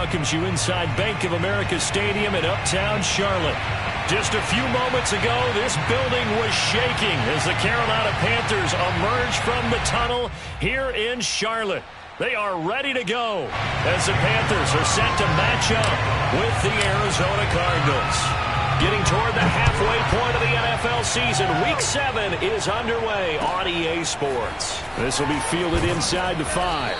welcomes you inside Bank of America Stadium in Uptown Charlotte. Just a few moments ago, this building was shaking as the Carolina Panthers emerged from the tunnel here in Charlotte. They are ready to go as the Panthers are set to match up with the Arizona Cardinals. Getting toward the halfway point of the NFL season, Week 7 is underway on EA Sports. This will be fielded inside the 5.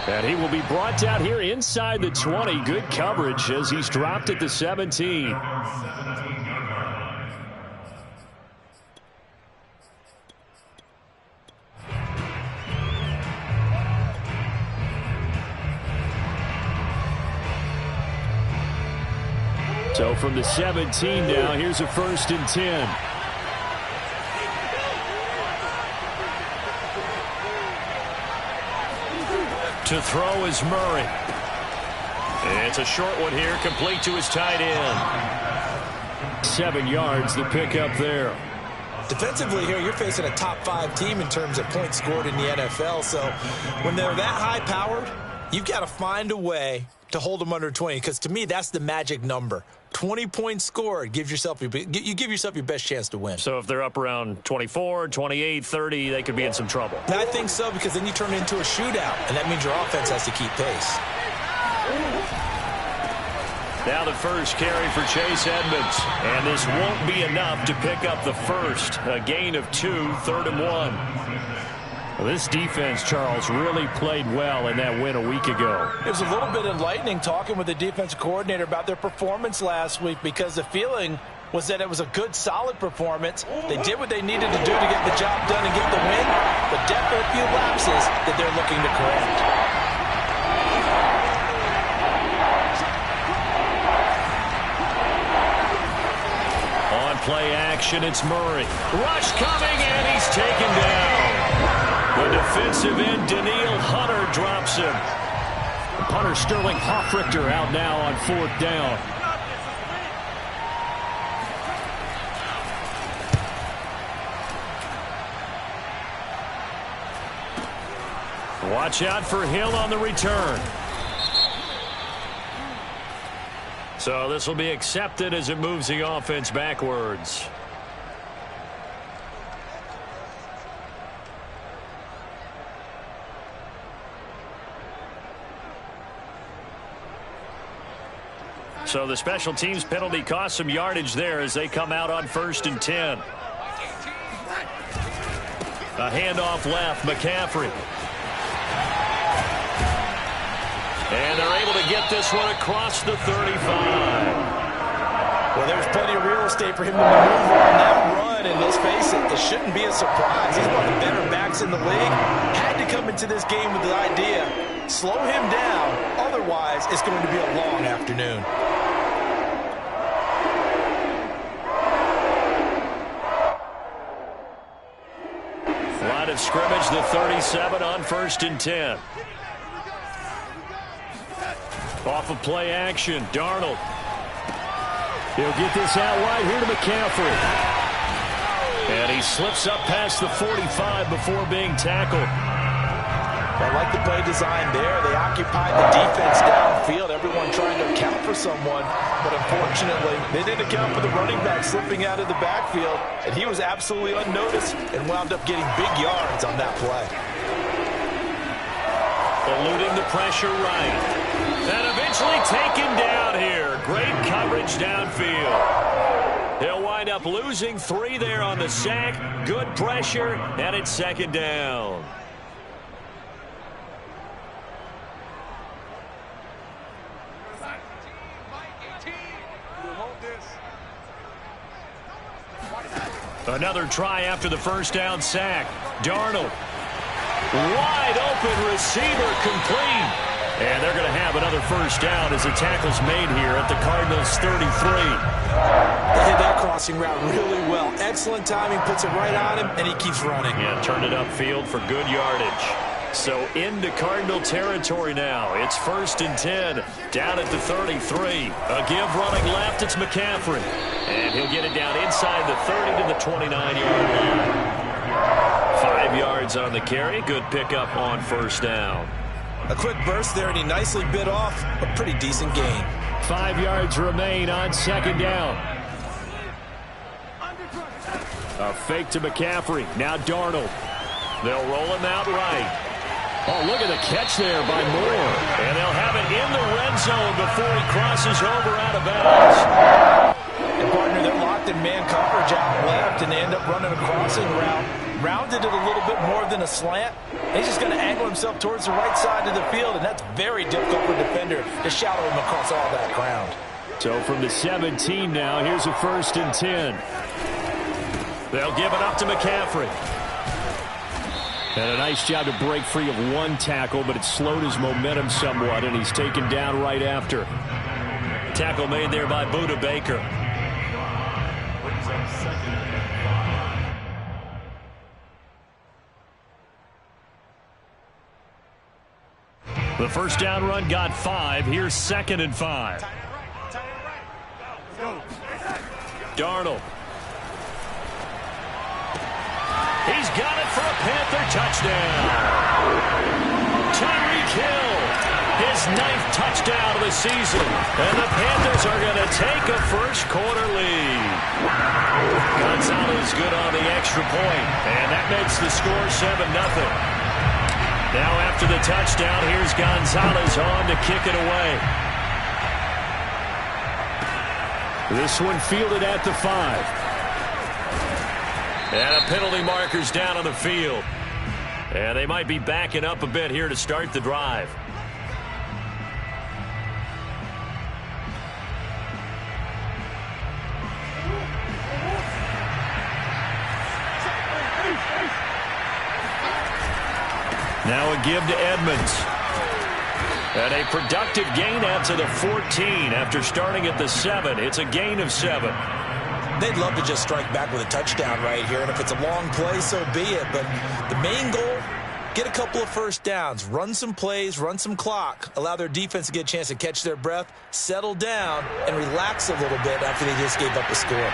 And he will be brought down here inside the 20. Good coverage as he's dropped at the 17. So from the 17 now, here's a 1st and 10. To throw is Murray. It's a short one here, complete to his tight end. 7 yards, the pickup there. Defensively here, you're facing a top 5 team in terms of points scored in the NFL. So when they're that high-powered, you've got to find a way to hold them under 20, because to me, that's the magic number. 20 points scored, you give yourself your best chance to win. So if they're up around 24, 28, 30, they could be in some trouble. I think so, because then you turn it into a shootout, and that means your offense has to keep pace. Now the first carry for Chase Edmonds, and this won't be enough to pick up the first. A gain of 2, 3rd and 1. Well, this defense, Charles, really played well in that win a week ago. It was a little bit enlightening talking with the defensive coordinator about their performance last week, because the feeling was that it was a good, solid performance. They did what they needed to do to get the job done and get the win, but definitely a few lapses that they're looking to correct. On play action, it's Murray. Rush coming, and he's taken down. The defensive end, Danielle Hunter, drops him. The punter, Sterling Hofrichter, out now on 4th down. Watch out for Hill on the return. So this will be accepted as it moves the offense backwards. So the special teams penalty cost some yardage there as they come out on 1st and 10. A handoff left, McCaffrey. And they're able to get this one across the 35. Well, there's plenty of real estate for him to maneuver on that run, and let's face it, this shouldn't be a surprise. He's one of the better backs in the league. Had to come into this game with the idea, slow him down, otherwise it's going to be a long afternoon. Line of scrimmage, the 37 on 1st and 10. Off of play action, Darnold. He'll get this out wide here to McCaffrey. And he slips up past the 45 before being tackled. I like the play design there. They occupied the defense downfield, everyone trying to account for someone. But unfortunately, they didn't account for the running back slipping out of the backfield. And he was absolutely unnoticed and wound up getting big yards on that play. Eluding the pressure right. And eventually taken down here. Great coverage downfield. He'll wind up losing 3 there on the sack. Good pressure, and it's 2nd down. Another try after the 1st down sack. Darnold. Wide open receiver, complete. And they're going to have another 1st down as the tackle's made here at the Cardinals' 33. They hit that crossing route really well. Excellent timing, puts it right on him, and he keeps running. Yeah, turned it upfield for good yardage. So into Cardinal territory now. It's 1st and 10, down at the 33. A give running left, it's McCaffrey. And he'll get it down inside the 30 to the 29-yard line. 5 yards on the carry. Good pickup on 1st down. A quick burst there, and he nicely bit off a pretty decent gain. 5 yards remain on second down. A fake to McCaffrey. Now Darnold. They'll roll him out right. Oh, look at the catch there by Moore. And they'll have it in the red zone before he crosses over out of bounds. And, partner, they're locked in man coverage out left, and they end up running a crossing route. Rounded it a little bit more than a slant. He's just going to angle himself towards the right side of the field, and that's very difficult for a defender to shadow him across all that ground. So from the 17 now, here's a 1st and 10. They'll give it up to McCaffrey. And a nice job to break free of one tackle, but it slowed his momentum somewhat, and he's taken down right after. Tackle made there by Budda Baker. The first down run got 5. Here's 2nd and 5. Darnold. He's got it for a Panther touchdown. Tyreek Hill, his 9th touchdown of the season. And the Panthers are going to take a first-quarter lead. Gonzalez good on the extra point, and that makes the score 7-0. Now after the touchdown, here's Gonzalez on to kick it away. This one fielded at the 5. And a penalty marker's down on the field. And they might be backing up a bit here to start the drive. Now a give to Edmonds. And a productive gain out to the 14 after starting at the 7. It's a gain of 7. They'd love to just strike back with a touchdown right here, and if it's a long play, so be it. But the main goal, get a couple of first downs, run some plays, run some clock, allow their defense to get a chance to catch their breath, settle down, and relax a little bit after they just gave up a score.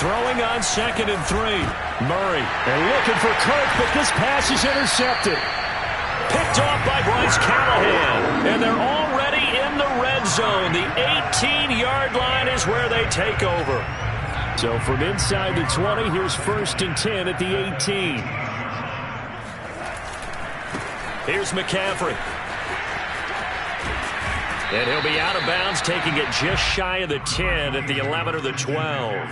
Throwing on 2nd and 3. Murray. And looking for Kirk, but this pass is intercepted. Picked off by Bryce Callahan. And they're already in the red zone. The 18-yard line is where they take over. So from inside the 20, here's 1st and 10 at the 18. Here's McCaffrey. And he'll be out of bounds, taking it just shy of the 10 at the 11 or the 12.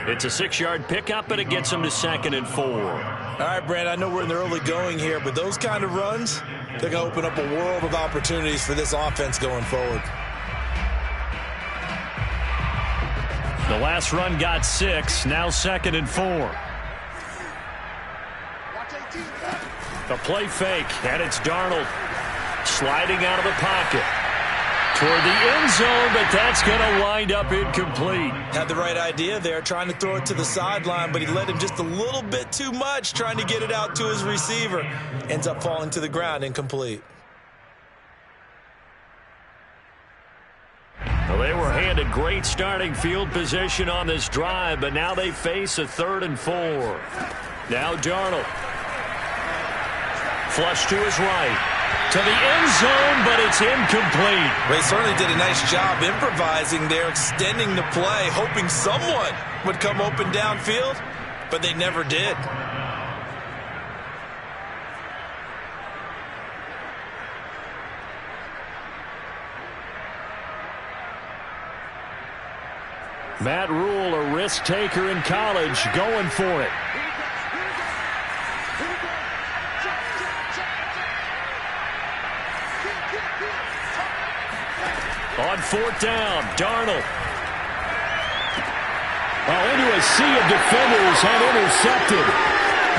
It's a 6-yard pickup, but it gets him to 2nd and 4. All right, Brand, I know we're in the early going here, but those kind of runs, they're going to open up a world of opportunities for this offense going forward. The last run got 6, now 2nd and 4. A play fake, and it's Darnold sliding out of the pocket toward the end zone, but that's going to wind up incomplete. Had the right idea there, trying to throw it to the sideline, but he led him just a little bit too much, trying to get it out to his receiver. Ends up falling to the ground, incomplete. Well, they were handed great starting field position on this drive, but now they face a 3rd and 4. Now Darnold. Flush to his right. To the end zone, but it's incomplete. They certainly did a nice job improvising there, extending the play, hoping someone would come open downfield, but they never did. Matt Rule, a risk taker in college, going for it. On 4th down, Darnold. Well, into a sea of defenders and intercepted.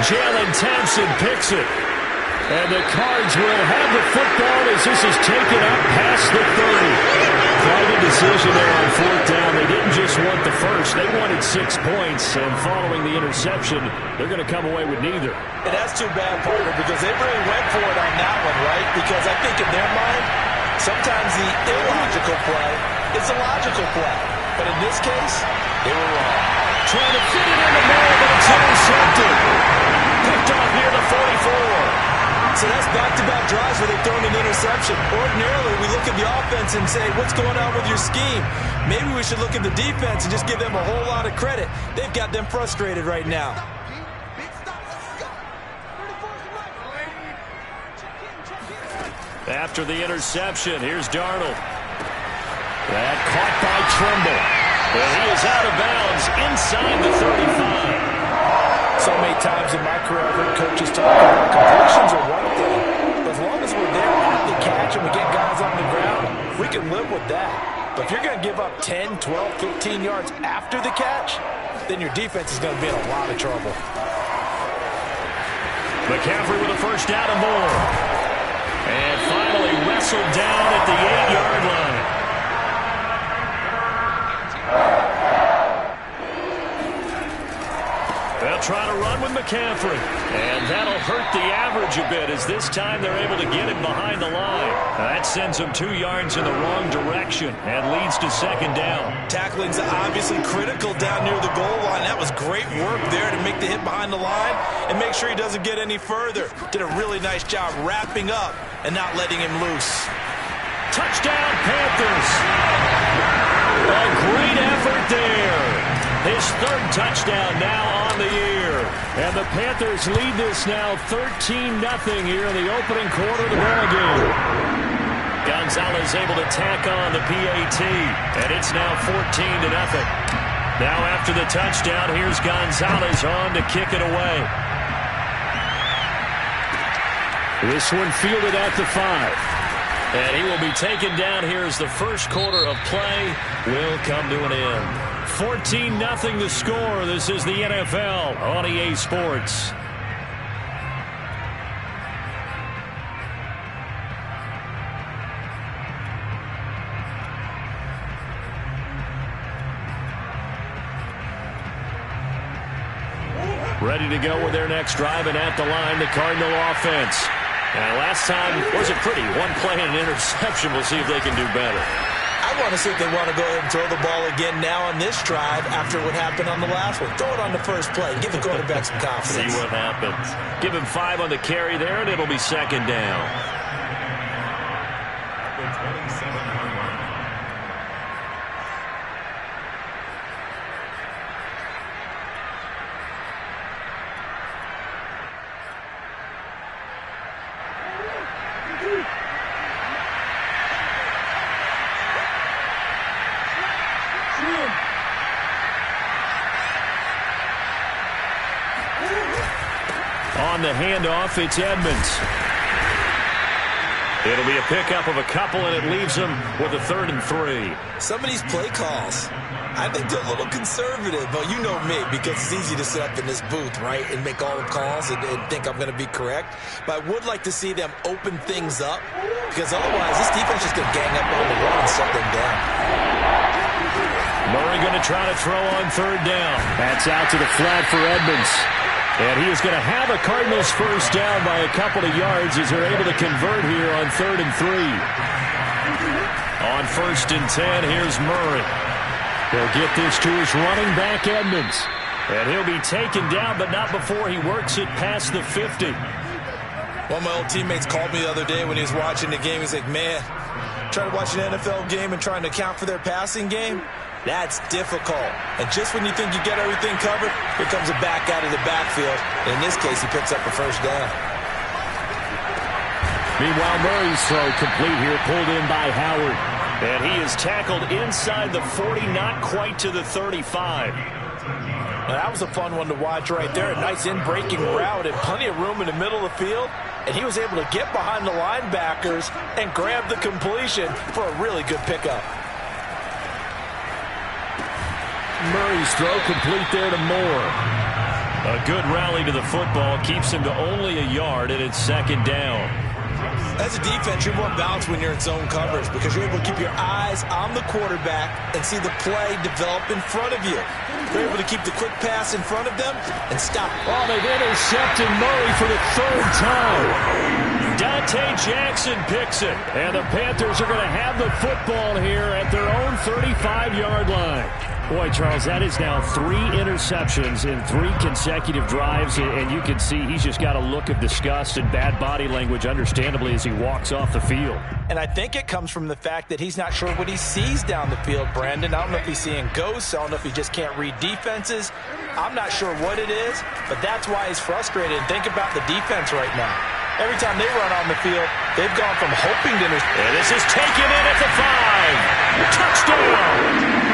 Jalen Thompson picks it. And the Cards will have the football as this is taken up past the 30. Quite a decision there on 4th down. They didn't just want the first. They wanted 6 points. And following the interception, they're going to come away with neither. And that's too bad, partner, because they really went for it on that one, right? Because I think in their mind, sometimes the illogical play is a logical play. But in this case, they were wrong. trying to fit it in the middle, but it's intercepted. Picked off near the 44. So that's back-to-back drives where they've thrown an interception. Ordinarily, we look at the offense and say, what's going on with your scheme? Maybe we should look at the defense and just give them a whole lot of credit. They've got them frustrated right now. After the interception, here's Darnold. That caught by Trimble. Well, he is out of bounds inside the 35. So many times in my career, I've heard coaches talk about completions are one thing. But as long as we're there at the catch and we get guys on the ground, we can live with that. But if you're going to give up 10, 12, 15 yards after the catch, then your defense is going to be in a lot of trouble. McCaffrey with a first down and more. And finally wrestled down at the 8-yard line. They'll try to run with McCaffrey. And that'll hurt the average a bit as this time they're able to get him behind the line. That sends him 2 yards in the wrong direction and leads to second down. Tackling's obviously critical down near the goal line. That was great work there to make the hit behind the line and make sure he doesn't get any further. Did a really nice job wrapping up and not letting him loose. Touchdown, Panthers. A great effort there. His third touchdown now on the year. And the Panthers lead this now 13-0 here in the opening quarter of the ball game. Gonzalez able to tack on the PAT. And it's now 14-0. Now after the touchdown, here's Gonzalez on to kick it away. This one fielded at the 5. And he will be taken down here as the first quarter of play will come to an end. 14-0 the score. This is the NFL on EA Sports. Ready to go with their next drive, and at the line, the Cardinal offense. And last time wasn't pretty. One play and an interception. We'll see if they can do better. I want to see if they want to go ahead and throw the ball again now on this drive after what happened on the last one. Throw it on the first play. Give the quarterback some confidence. See what happens. Give him 5 on the carry there, and it'll be second down. On the handoff, it's Edmonds. It'll be a pickup of a couple, and it leaves him with a 3rd and 3. Some of these play calls, I think they're a little conservative, but you know me, because it's easy to sit up in this booth, right, and make all the calls and think I'm going to be correct. But I would like to see them open things up, because otherwise this defense is going to gang up on the run and shut them down. Murray going to try to throw on 3rd down. That's out to the flat for Edmonds. And he is going to have a Cardinals first down by a couple of yards as they're able to convert here on 3rd and 3. On 1st and 10, here's Murray. He'll get this to his running back, Edmonds. And he'll be taken down, but not before he works it past the 50. One of my old teammates called me the other day when he was watching the game. He's like, man, trying to watch an NFL game and trying to account for their passing game? That's difficult. And just when you think you get everything covered, here comes a back out of the backfield. And in this case, he picks up a first down. Meanwhile, Murray's throw complete here, pulled in by Howard. And he is tackled inside the 40, not quite to the 35. Now, that was a fun one to watch right there. A nice in-breaking route and plenty of room in the middle of the field. And he was able to get behind the linebackers and grab the completion for a really good pickup. Murray's throw complete there to Moore. A good rally to the football keeps him to only a yard, and it's second down. As a defense, you're more balanced when you're in zone coverage because you're able to keep your eyes on the quarterback and see the play develop in front of you. You're able to keep the quick pass in front of them and stop. Oh, they've intercepted Murray for the 3rd time. Dante Jackson picks it, and the Panthers are going to have the football here at their own 35-yard line. Boy, Charles, that is now 3 interceptions in 3 consecutive drives, and you can see he's just got a look of disgust and bad body language, understandably, as he walks off the field. And I think it comes from the fact that he's not sure what he sees down the field, Brandon. I don't know if he's seeing ghosts. I don't know if he just can't read defenses. I'm not sure what it is, but that's why he's frustrated. And think about the defense right now. Every time they run on the field, they've gone from hoping to... And this is taken in at the 5. Touchdown!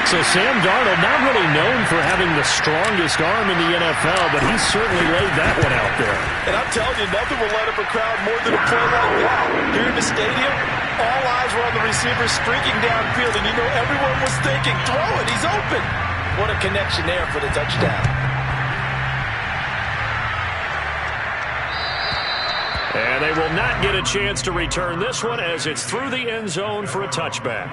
So Sam Darnold, not really known for having the strongest arm in the NFL, but he certainly laid that one out there. And I'm telling you, nothing will let up a crowd more than a play like that. Here in the stadium, all eyes were on the receiver streaking downfield, and you know everyone was thinking, throw it, he's open. What a connection there for the touchdown. And they will not get a chance to return this one as it's through the end zone for a touchback.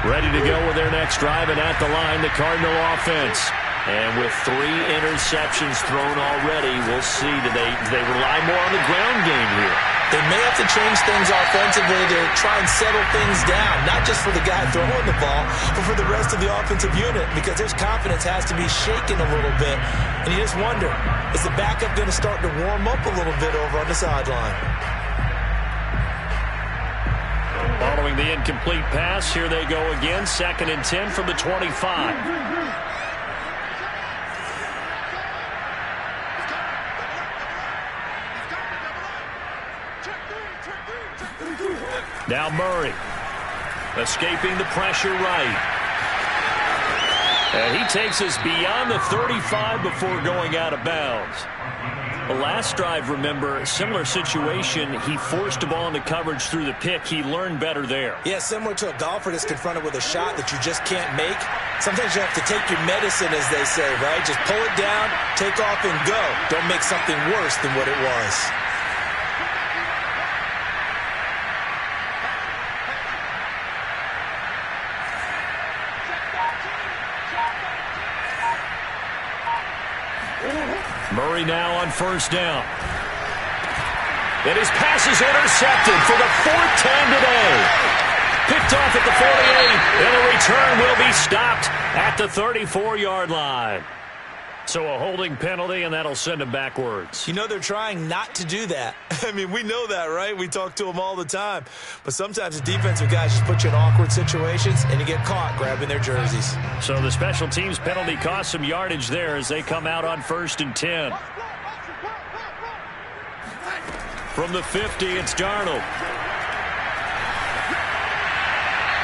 Ready to go with their next drive, and at the line, the Cardinal offense. And with 3 interceptions thrown already, we'll see. Do they rely more on the ground game here? They may have to change things offensively to try and settle things down, not just for the guy throwing the ball, but for the rest of the offensive unit, because their confidence has to be shaken a little bit. And you just wonder, is the backup going to start to warm up a little bit over on the sideline? Following the incomplete pass, here they go again, 2nd and 10 from the 25. Now Murray, escaping the pressure right. And he takes us beyond the 35 before going out of bounds. The last drive, remember, similar situation. He forced the ball into coverage through the pick. He learned better there. Yeah, similar to a golfer that's confronted with a shot that you just can't make. Sometimes you have to take your medicine, as they say, right? Just pull it down, take off, and go. Don't make something worse than what it was. Murray now on 1st down. And his pass is intercepted for the 4th time today. Picked off at the 48, and the return will be stopped at the 34-yard line. So a holding penalty, and that'll send him backwards. You know they're trying not to do that. I mean, we know that, right? We talk to them all the time. But sometimes the defensive guys just put you in awkward situations, and you get caught grabbing their jerseys. So the special teams penalty cost some yardage there as they come out on 1st and 10. From the 50, it's Darnold.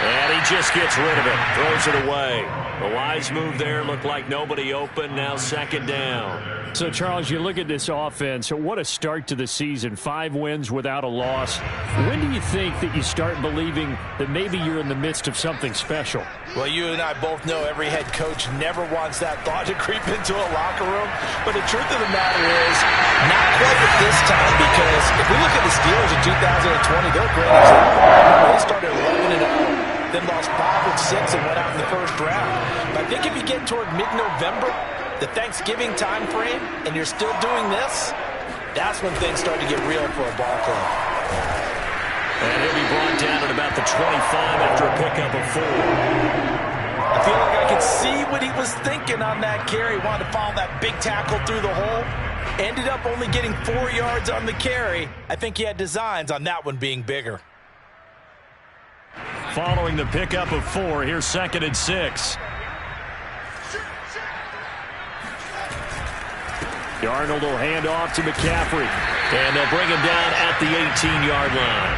And he just gets rid of it, throws it away. The wise move there, looked like nobody open, now 2nd down. So, Charles, you look at this offense, what a start to the season, 5 wins without a loss. When do you think that you start believing that maybe you're in the midst of something special? Well, you and I both know every head coach never wants that thought to creep into a locker room. But the truth of the matter is, not quite at this time, because if we look at the Steelers in 2020, they're a great example. They started 11-0. Then lost 5 of 6 and went out in the 1st round. But I think if you get toward mid-November, the Thanksgiving time frame, and you're still doing this, that's when things start to get real for a ball club. And he'll be brought down at about the 25 after a pickup of 4. I feel like I could see what he was thinking on that carry. Wanted to follow that big tackle through the hole. Ended up only getting 4 yards on the carry. I think he had designs on that one being bigger. Following the pickup of 4, here's 2nd and 6. Darnold will hand off to McCaffrey. And they'll bring him down at the 18-yard line.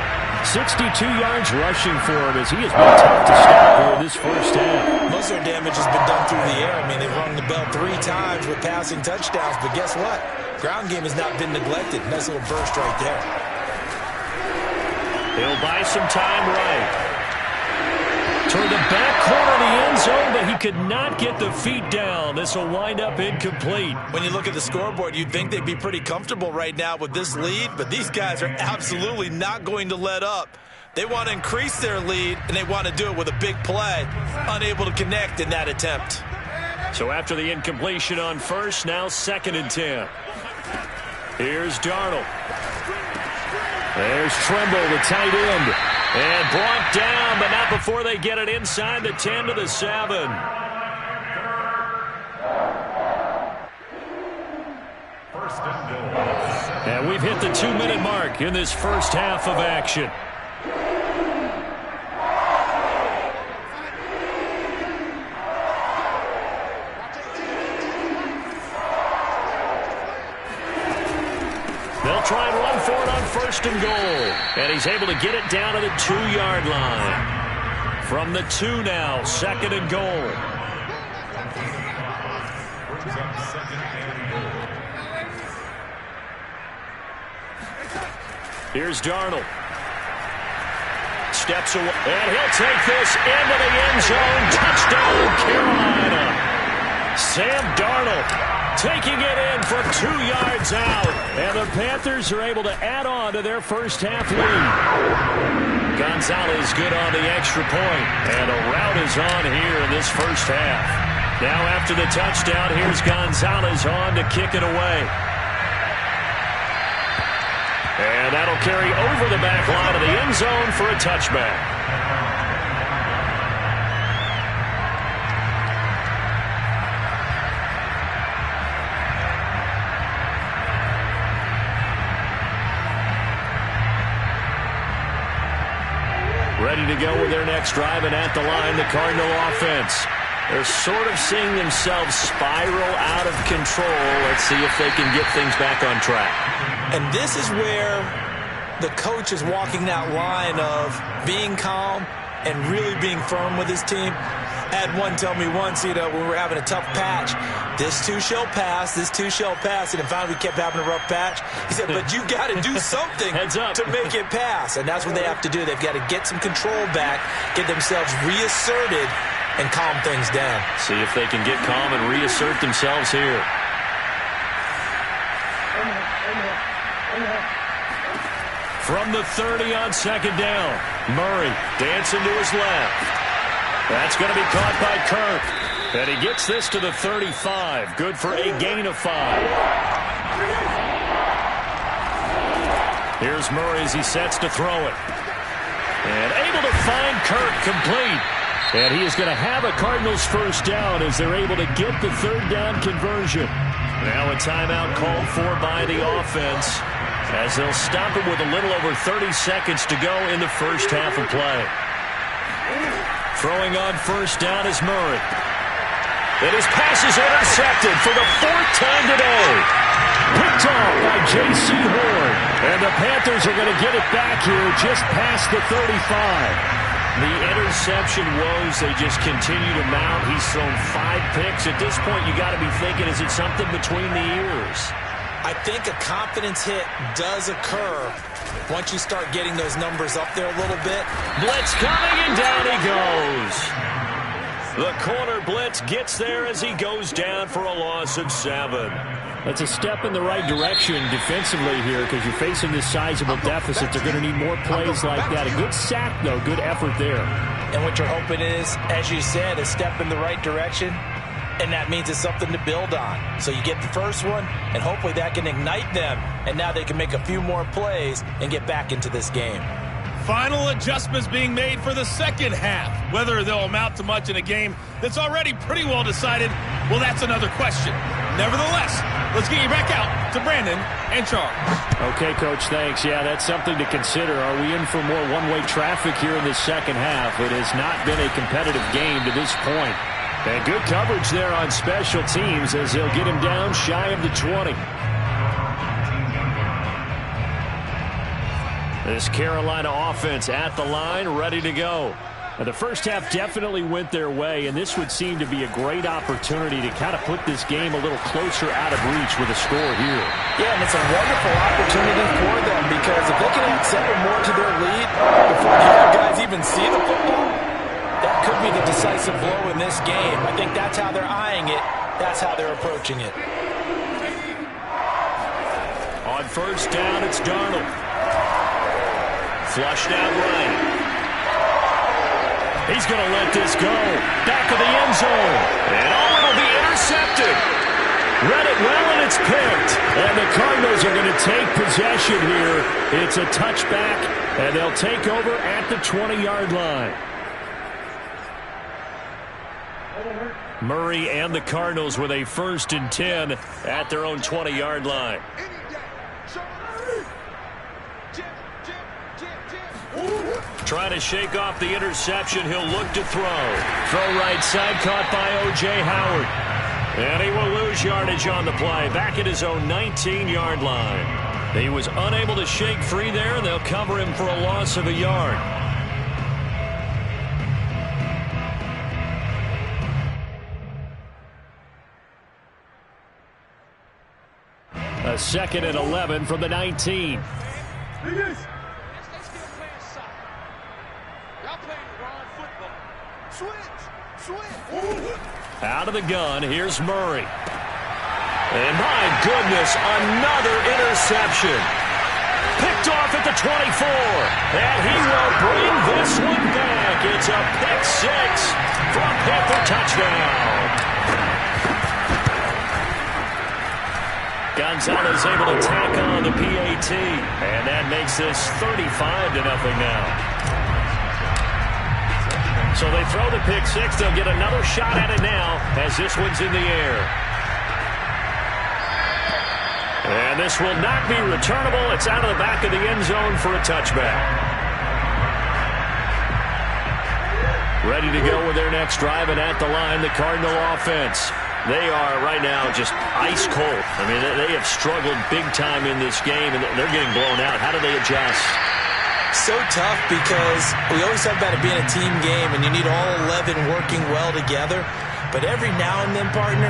62 yards rushing for him as he has been tough to stop here this 1st half. Most of their damage has been done through the air. I mean, they've rung the bell 3 times with passing touchdowns. But guess what? Ground game has not been neglected. Nice little burst right there. He'll buy some time right. Toward the back corner of the end zone, but he could not get the feet down. This will wind up incomplete. When you look at the scoreboard, you'd think they'd be pretty comfortable right now with this lead, but these guys are absolutely not going to let up. They want to increase their lead, and they want to do it with a big play. Unable to connect in that attempt. So after the incompletion on first, now 2nd and 10. Here's Darnold. There's Tremble, the tight end. And brought down, but not before they get it inside the 10 to the 7. And we've hit the 2-minute mark in this first half of action. They'll try and run for it on 1st and goal. And he's able to get it down to the 2-yard line. From the 2 now, 2nd and goal. Here's Darnold. Steps away, and he'll take this into the end zone. Touchdown, Carolina. Sam Darnold taking it in from 2 yards out. And the Panthers are able to add on to their first half lead. Gonzalez good on the extra point. And a rout is on here in this first half. Now after the touchdown, here's Gonzalez on to kick it away. And that'll carry over the back line of the end zone for a touchback. Ready to go with their next drive, and at the line, the Cardinal offense. They're sort of seeing themselves spiral out of control. Let's see if they can get things back on track. And this is where the coach is walking that line of being calm and really being firm with his team. I had one tell me once, when we were having a tough patch, this too shall pass, this too shall pass. And finally we kept having a rough patch. He said, but you got to do something to make it pass. And that's what they have to do. They've got to get some control back, get themselves reasserted, and calm things down. See if they can get calm and reassert themselves here. From the 30 on 2nd down, Murray dancing to his left. That's going to be caught by Kirk. And he gets this to the 35. Good for a gain of 5. Here's Murray as he sets to throw it. And able to find Kirk complete. And he is going to have a Cardinals first down as they're able to get the 3rd down conversion. Now a timeout called for by the offense as they'll stop him with a little over 30 seconds to go in the first half of play. Throwing on first down is Murray. And his pass is intercepted for the 4th time today. Picked off by J.C. Horn. And the Panthers are going to get it back here just past the 35. The interception woes, they just continue to mount. He's thrown 5 picks. At this point, you got to be thinking, is it something between the ears? I think a confidence hit does occur once you start getting those numbers up there a little bit. Blitz coming, and down he goes. The corner blitz gets there as he goes down for a loss of 7. That's a step in the right direction defensively here because you're facing this sizable deficit. They're going to need more plays like that. A good sack, though. Good effort there. And what you're hoping is, as you said, a step in the right direction, and that means it's something to build on. So you get the first one, and hopefully that can ignite them, and now they can make a few more plays and get back into this game. Final adjustments being made for the second half. Whether they'll amount to much in a game that's already pretty well decided, well, that's another question. Nevertheless, let's get you back out to Brandon and Charles. Okay, Coach, thanks. Yeah, that's something to consider. Are we in for more one-way traffic here in the second half? It has not been a competitive game to this point. And good coverage there on special teams as they'll get him down shy of the 20. This Carolina offense at the line, ready to go. Now, the first half definitely went their way, and this would seem to be a great opportunity to kind of put this game a little closer out of reach with a score here. Yeah, and it's a wonderful opportunity for them because if they can add 7 more to their lead before the other guys even see the football, that could be the decisive blow in this game. I think that's how they're eyeing it. That's how they're approaching it. On first down, it's Darnold. Flushed out right. He's going to let this go. Back of the end zone. And it'll be intercepted. Read it well, and it's picked. And the Cardinals are going to take possession here. It's a touchback, and they'll take over at the 20-yard line. Murray and the Cardinals with a 1st and 10 at their own 20-yard line. Trying to shake off the interception. He'll look to throw. Throw right side, caught by O.J. Howard. And he will lose yardage on the play. Back at his own 19-yard line. He was unable to shake free there, and they'll cover him for a loss of a yard. A 2nd and 11 from the 19. Out of the gun, here's Murray. And my goodness, another interception. Picked off at the 24. And he will bring this one back. It's a pick 6 for a Panther touchdown. Gonzalez able to tack on the PAT. And that makes this 35-0 now. So they throw the pick 6. They'll get another shot at it now as this one's in the air. And this will not be returnable. It's out of the back of the end zone for a touchback. Ready to go with their next drive, and at the line, the Cardinal offense. They are right now just ice cold. I mean, they have struggled big time in this game, and they're getting blown out. How do they adjust? So tough because we always talk about it being a team game, and you need all 11 working well together. But every now and then, partner,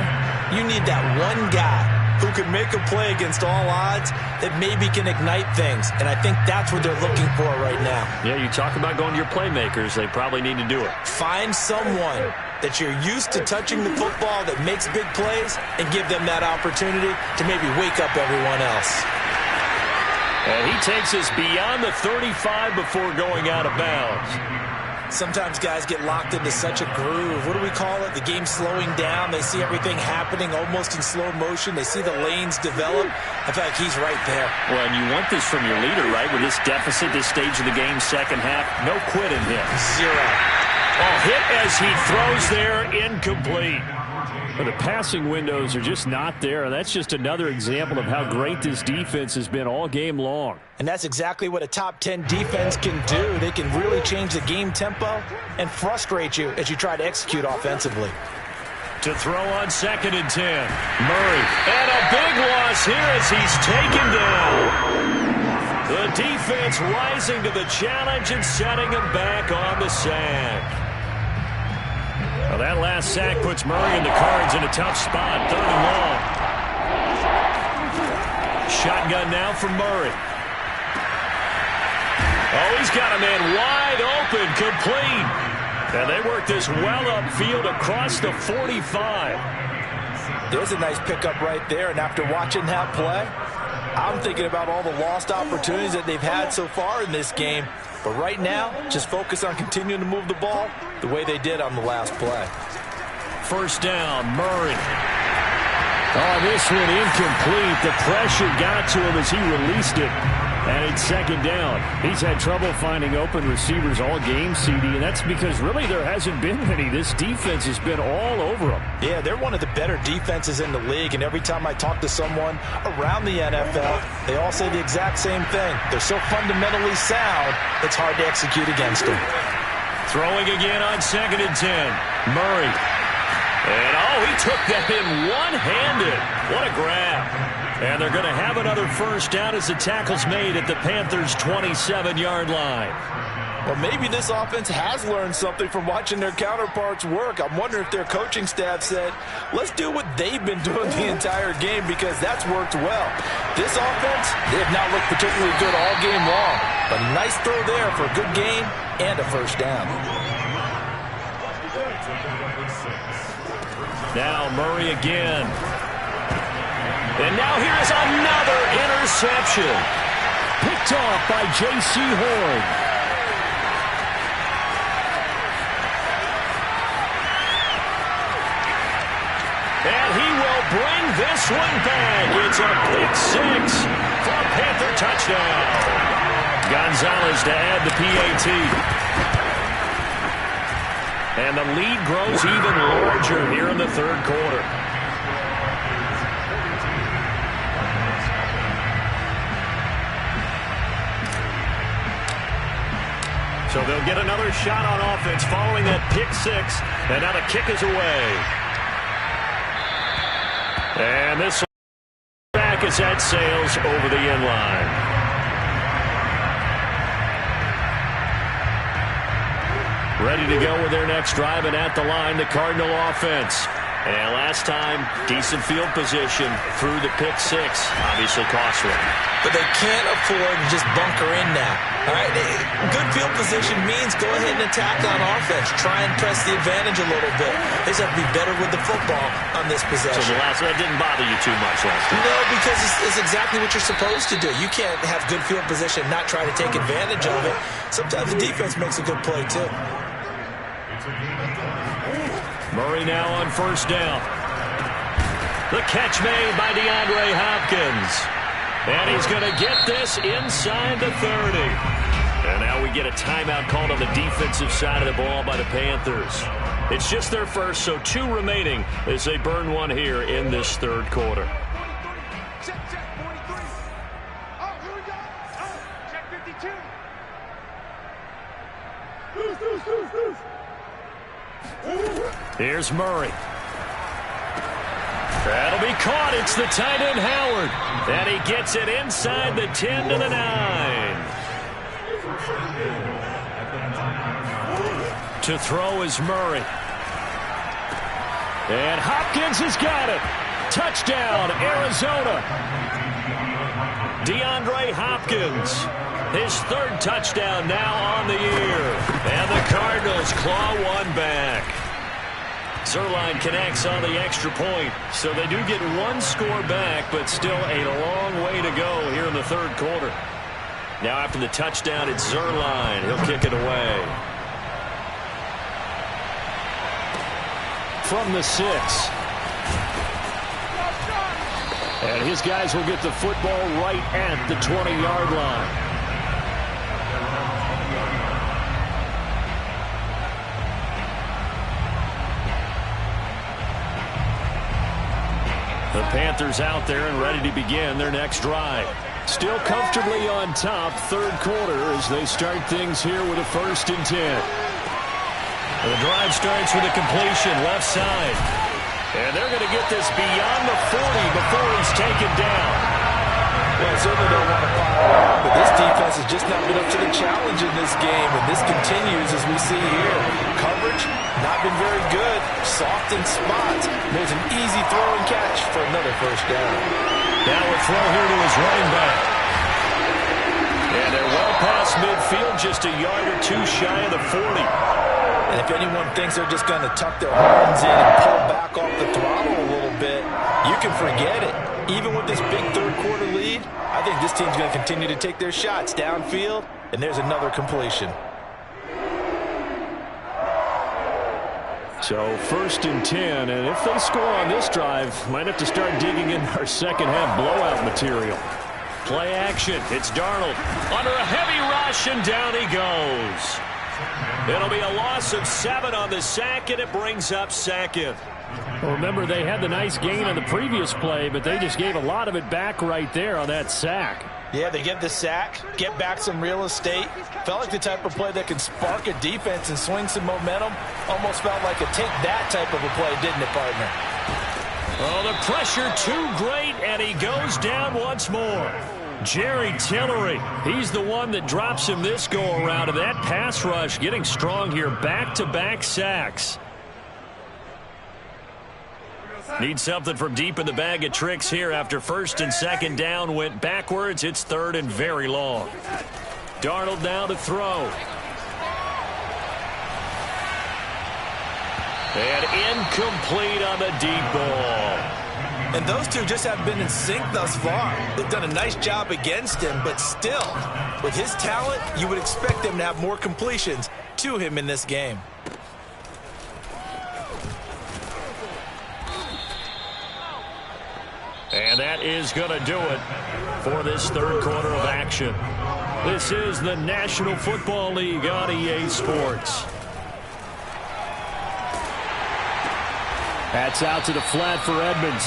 you need that one guy who can make a play against all odds that maybe can ignite things. And I think that's what they're looking for right now. Yeah, you talk about going to your playmakers. They probably need to do it. Find someone that you're used to touching the football that makes big plays and give them that opportunity to maybe wake up everyone else. And he takes us beyond the 35 before going out of bounds. Sometimes guys get locked into such a groove. What do we call it? The game's slowing down. They see everything happening almost in slow motion. They see the lanes develop. I feel like he's right there. Well, and you want this from your leader, right? With this deficit, this stage of the game, second half, no quit in him. Zero. Oh, hit as he throws there, incomplete. But the passing windows are just not there. And that's just another example of how great this defense has been all game long. And that's exactly what a top 10 defense can do. They can really change the game tempo and frustrate you as you try to execute offensively. To throw on 2nd and 10. Murray. And a big loss here as he's taken down. The defense rising to the challenge and setting him back on the sack. Well, that last sack puts Murray and the Cards in a tough spot. 3rd and long. Shotgun now for Murray. Oh, he's got a man wide open, complete. And they work this well upfield across the 45. There's a nice pickup right there, and after watching that play, I'm thinking about all the lost opportunities that they've had so far in this game. But right now, just focus on continuing to move the ball the way they did on the last play. 1st down, Murray. Oh, this one incomplete. The pressure got to him as he released it. And it's 2nd down. He's had trouble finding open receivers all game, CD, and that's because really there hasn't been any. This defense has been all over them. Yeah, they're one of the better defenses in the league, and every time I talk to someone around the NFL, they all say the exact same thing. They're so fundamentally sound, it's hard to execute against them. Throwing again on 2nd and 10. Murray. And, oh, he took that in one-handed. What a grab. And they're going to have another 1st down as the tackle's made at the Panthers' 27-yard line. Well, maybe this offense has learned something from watching their counterparts work. I'm wondering if their coaching staff said, let's do what they've been doing the entire game because that's worked well. This offense, they have not looked particularly good all game long. But a nice throw there for a good gain and a 1st down. Now Murray again. And now here's another interception. Picked off by J.C. Horn. bring this one back. It's a pick six for a Panther touchdown. Gonzalez to add the PAT. And the lead grows even larger here in the third quarter. So they'll get another shot on offense following that pick six. And now the kick is away. And this back as that sails over the end line. Ready to go with their next drive, and at the line, the Cardinal offense. And last time, decent field position through the pick six. Obviously costly. But they can't afford to just bunker in now. All right, good field position means go ahead and attack on offense. Try and press the advantage a little bit. They just have to be better with the football on this possession. So the last one didn't bother you too much last time? No, because it's exactly what you're supposed to do. You can't have good field position and not try to take advantage of it. Sometimes the defense makes a good play, too. Murray now on first down. The catch made by DeAndre Hopkins. And he's going to get this inside the 30. And now we get a timeout called on the defensive side of the ball by the Panthers. It's just their first, so 2 remaining as they burn one here in this third quarter. Check, 43. Oh, here we go. Oh, check 52. Here's Murray. That'll be caught. It's the tight end, Howard. And he gets it inside the 10 to the 9. To throw is Murray. And Hopkins has got it. Touchdown, Arizona. DeAndre Hopkins. His third touchdown now on the year. And the Cardinals claw one back. Zuerlein connects on the extra point. So they do get one score back, but still a long way to go here in the third quarter. Now after the touchdown, it's Zuerlein. He'll kick it away. From the 6. And his guys will get the football right at the 20-yard line. The Panthers out there and ready to begin their next drive. Still comfortably on top, third quarter, as they start things here with a 1st and 10. The drive starts with a completion left side. And they're going to get this beyond the 40 before he's taken down. Well, certainly don't want to pile on, but this defense has just not been up to the challenge in this game, and this continues as we see here. Coverage, not been very good. Soft in spots. There's an easy throw and catch for another first down. Now a throw here to his running back. And they're well past midfield, just a yard or 2 shy of the 40. And if anyone thinks they're just going to tuck their horns in and pull back off the throttle a little bit, you can forget it. Even with this big third quarter lead, I think this team's going to continue to take their shots downfield, and there's another completion. So 1st and 10, and if they score on this drive, might have to start digging in our second half blowout material. Play action. It's Darnold under a heavy rush, and down he goes. It'll be a loss of 7 on the sack, and it brings up 2nd. Well, remember, they had the nice gain on the previous play, but they just gave a lot of it back right there on that sack. Yeah, they get the sack, get back some real estate. Felt like the type of play that can spark a defense and swing some momentum. Almost felt like a take-that type of a play, didn't it, partner? Oh, the pressure too great, and he goes down once more. Jerry Tillery, he's the one that drops him this go-around, and that pass rush getting strong here. Back-to-back sacks. Need something from deep in the bag of tricks here after 1st and 2nd down went backwards. It's 3rd and very long. Darnold now to throw. And incomplete on the deep ball. And those two just have been in sync thus far. They've done a nice job against him, but still, with his talent, you would expect them to have more completions to him in this game. And that is going to do it for this third quarter of action. This is the National Football League on EA Sports. That's out to the flat for Edmonds.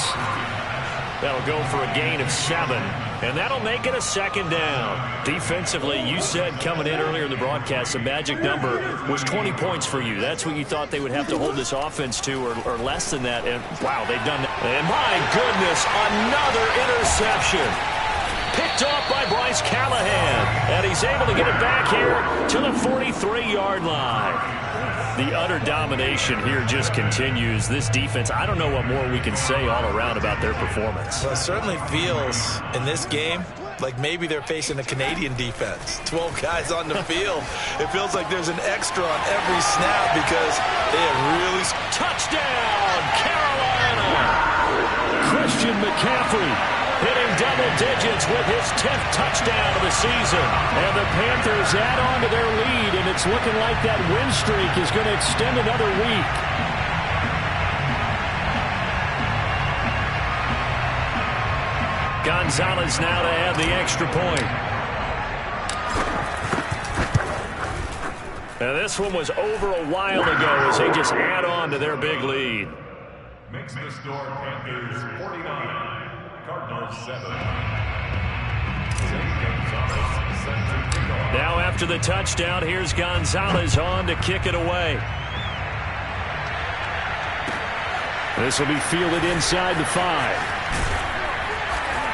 That'll go for a gain of 7, and that'll make it a second down. Defensively, you said coming in earlier in the broadcast, the magic number was 20 points for you. That's what you thought they would have to hold this offense to, or less than that. And, wow, they've done that. And, my goodness, another interception. Picked off by Bryce Callahan, and he's able to get it back here to the 43-yard line. The utter domination here just continues. This defense, I don't know what more we can say all around about their performance. Well, it certainly feels in this game like maybe they're facing a Canadian defense. 12 guys on the field. It feels like there's an extra on every snap because they have really... Touchdown, Carolina! Christian McCaffrey hitting double digits with his 10th touchdown of the season. And the Panthers add on to their lead, and it's looking like that win streak is going to extend another week. Gonzalez now to add the extra point. And this one was over a while ago as they just add on to their big lead. Makes the score Panthers 49. Cardinals 7. Now after the touchdown, here's Gonzalez on to kick it away. This will be fielded inside the 5.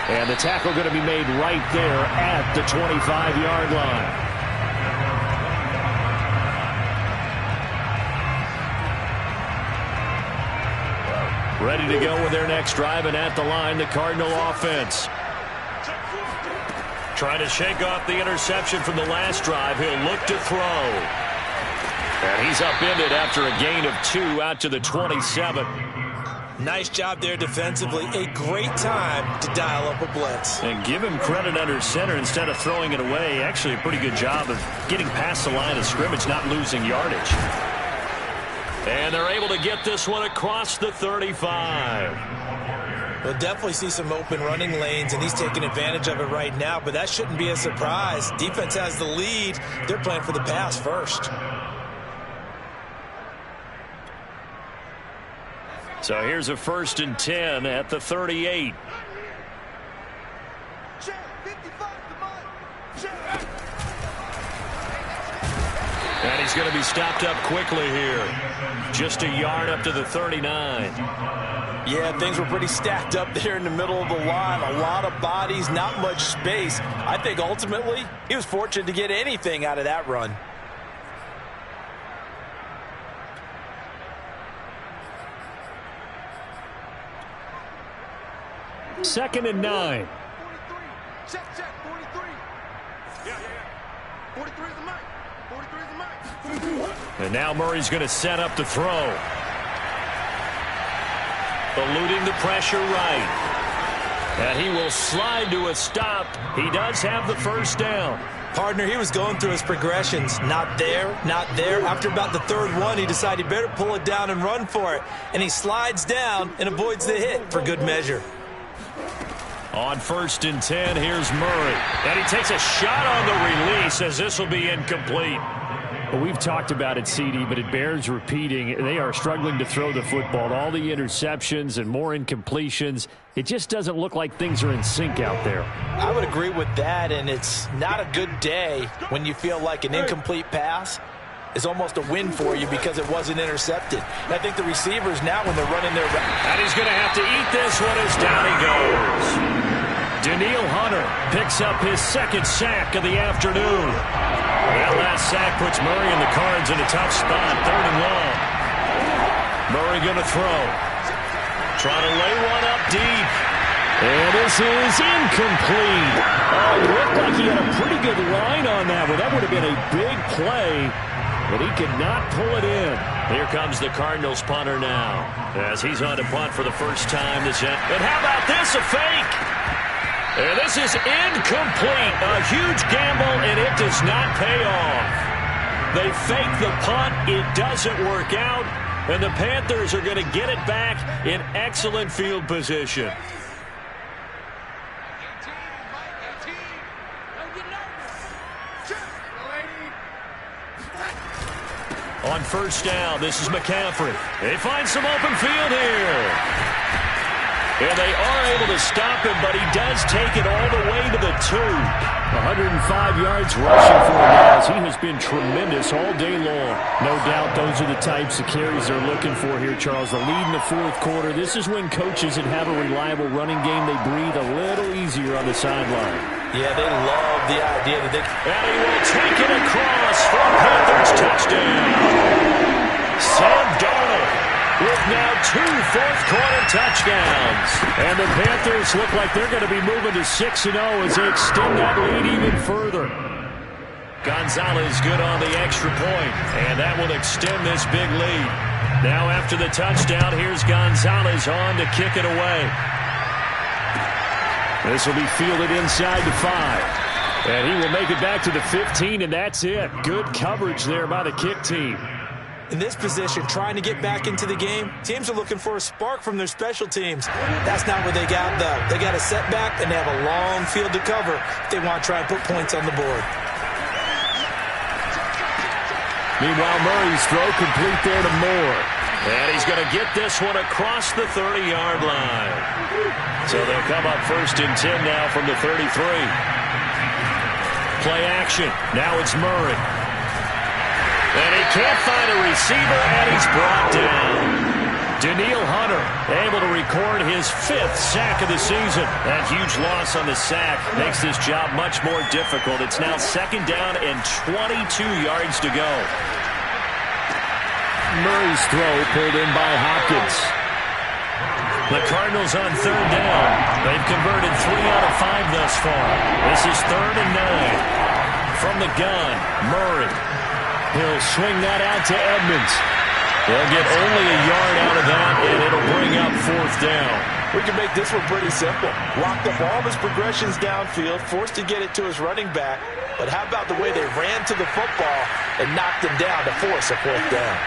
And the tackle going to be made right there at the 25-yard line. Ready to go with their next drive, and at the line, the Cardinal offense. Trying to shake off the interception from the last drive. He'll look to throw. And he's upended after a gain of 2 out to the 27. Nice job there defensively. A great time to dial up a blitz. And give him credit under center instead of throwing it away. Actually a pretty good job of getting past the line of scrimmage, not losing yardage. And they're able to get this one across the 35. We'll definitely see some open running lanes, and he's taking advantage of it right now, but that shouldn't be a surprise. Defense has the lead. They're playing for the pass first. So here's a 1st and 10 at the 38. And he's going to be stopped up quickly here. Just a yard up to the 39. Yeah, things were pretty stacked up there in the middle of the line. A lot of bodies, not much space. I think ultimately he was fortunate to get anything out of that run. Second and 9. Check, 43. Yeah. 43 is the mic. 43 is the mic. And now Murray's going to set up the throw. Eluding the pressure right. And he will slide to a stop. He does have the first down. Partner, he was going through his progressions. Not there, not there. After about the third one, he decided he better pull it down and run for it. And he slides down and avoids the hit for good measure. On 1st and 10, here's Murray. And he takes a shot on the release as this will be incomplete. Well, we've talked about it, CD, but it bears repeating. They are struggling to throw the football. All the interceptions and more incompletions. It just doesn't look like things are in sync out there. I would agree with that, and it's not a good day when you feel like an incomplete pass is almost a win for you because it wasn't intercepted. And I think the receivers now, when they're running their... And he's going to have to eat this one as down he goes. Danielle Hunter picks up his 2nd sack of the afternoon. That last sack puts Murray and the Cards in a tough spot, 3rd and long. Murray going to throw. Trying to lay one up deep. And this is incomplete. Oh, it looked like he had a pretty good line on that one. That would have been a big play, but he could not pull it in. Here comes the Cardinals punter now as he's on to punt for the first time this year. And how about this, a fake? And this is incomplete. A huge gamble, and it does not pay off. They fake the punt. It doesn't work out, and the Panthers are going to get it back in excellent field position. On first down, this is McCaffrey. They find some open field here. And they are able to stop him, but he does take it all the way to the 2. 105 yards rushing for him as he has been tremendous all day long. No doubt those are the types of carries they're looking for here, Charles. The lead in the fourth quarter. This is when coaches that have a reliable running game, they breathe a little easier on the sideline. Yeah, they love the idea that they... And he will take it across for Panthers touchdown. Sam Darnold with now 2 fourth-quarter touchdowns. And the Panthers look like they're going to be moving to 6-0 as they extend that lead even further. Gonzalez good on the extra point, and that will extend this big lead. Now after the touchdown, here's Gonzalez on to kick it away. This will be fielded inside the 5. And he will make it back to the 15, and that's it. Good coverage there by the kick team. In this position, trying to get back into the game, teams are looking for a spark from their special teams. That's not what they got, though. They got a setback, and they have a long field to cover if they want to try and put points on the board. Meanwhile, Murray's throw complete there to Moore. And he's going to get this one across the 30-yard line. So they'll come up first and 10 now from the 33. Play action. Now it's Murray. And he can't find a receiver, and he's brought down. Danielle Hunter able to record his 5th sack of the season. That huge loss on the sack makes this job much more difficult. It's now 2nd down and 22 yards to go. Murray's throw pulled in by Hopkins. The Cardinals on 3rd down. They've converted 3 out of 5 thus far. This is 3rd and 9. From the gun, Murray. He'll swing that out to Edmonds. They'll get only a yard out of that, and it'll bring up 4th down. We can make this one pretty simple. Locked up all of his progressions downfield, forced to get it to his running back. But how about the way they ran to the football and knocked him down to force a 4th down?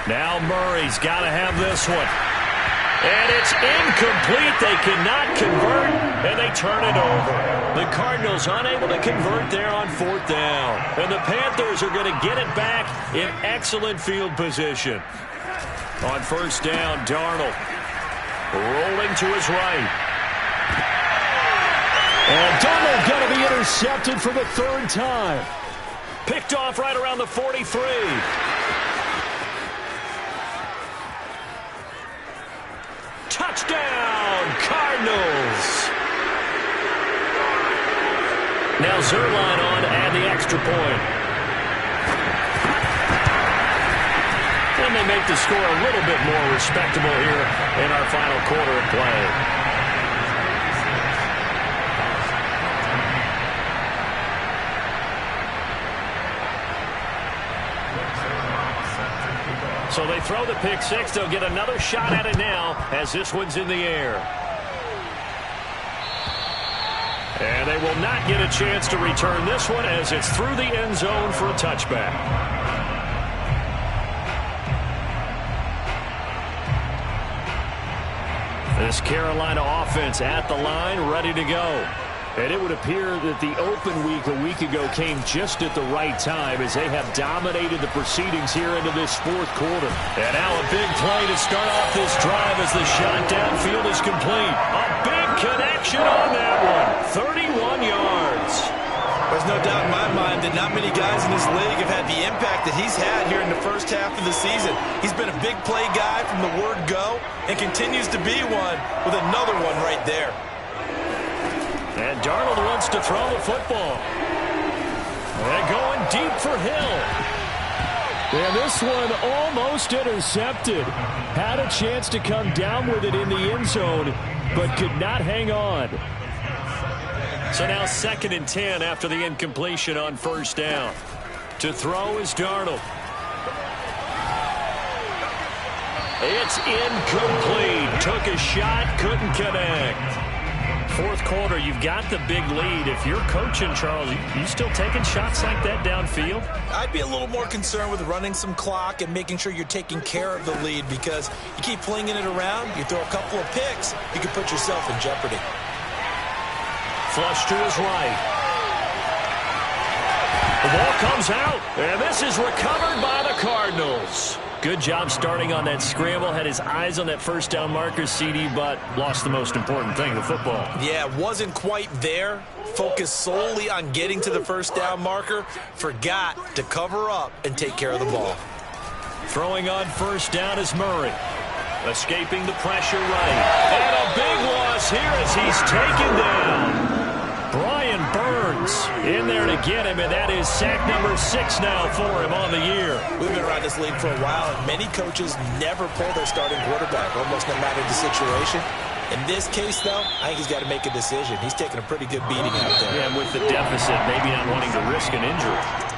Now Murray's got to have this one. And it's incomplete. They cannot convert, and they turn it over. The Cardinals unable to convert there on 4th down. And the Panthers are going to get it back in excellent field position. On 1st down, Darnold rolling to his right. And Darnold going to be intercepted for the 3rd time. Picked off right around the 43. Touchdown, Cardinals. Now Zuerlein on to add the extra point. And they make the score a little bit more respectable here in our final quarter of play. So they throw the pick 6. They'll get another shot at it now as this one's in the air. And they will not get a chance to return this one as it's through the end zone for a touchback. This Carolina offense at the line, ready to go. And it would appear that the open week a week ago came just at the right time as they have dominated the proceedings here into this 4th quarter. And now a big play to start off this drive as the shot downfield is complete. A big connection on that one. 31 yards. There's no doubt in my mind that not many guys in this league have had the impact that he's had here in the first half of the season. He's been a big play guy from the word go and continues to be one with another one right there. And Darnold wants to throw the football. And going deep for Hill. And this one almost intercepted. Had a chance to come down with it in the end zone, but could not hang on. So now 2nd and 10 after the incompletion on 1st down. To throw is Darnold. It's incomplete. Took a shot, couldn't connect. fourth quarter, you've got the big lead. If you're coaching, Charles, you still taking shots like that downfield? I'd be a little more concerned with running some clock and making sure you're taking care of the lead, because you keep flinging it around, you throw a couple of picks, you can put yourself in jeopardy. Flush to his right. The ball comes out, and this is recovered by the Cardinals. Good job starting on that scramble. Had his eyes on that first down marker, CD, but lost the most important thing, the football. Yeah, wasn't quite there. Focused solely on getting to the first down marker. Forgot to cover up and take care of the ball. Throwing on first down is Murray. Escaping the pressure right. And a big loss here as he's taken down. Brian Burns in there to get him, and that is sack number 6 now for him on the year. We've been around this league for a while, and many coaches never pull their starting quarterback, almost no matter the situation. In this case, though, I think he's got to make a decision. He's taking a pretty good beating out there. Yeah, and with the deficit, maybe not wanting to risk an injury.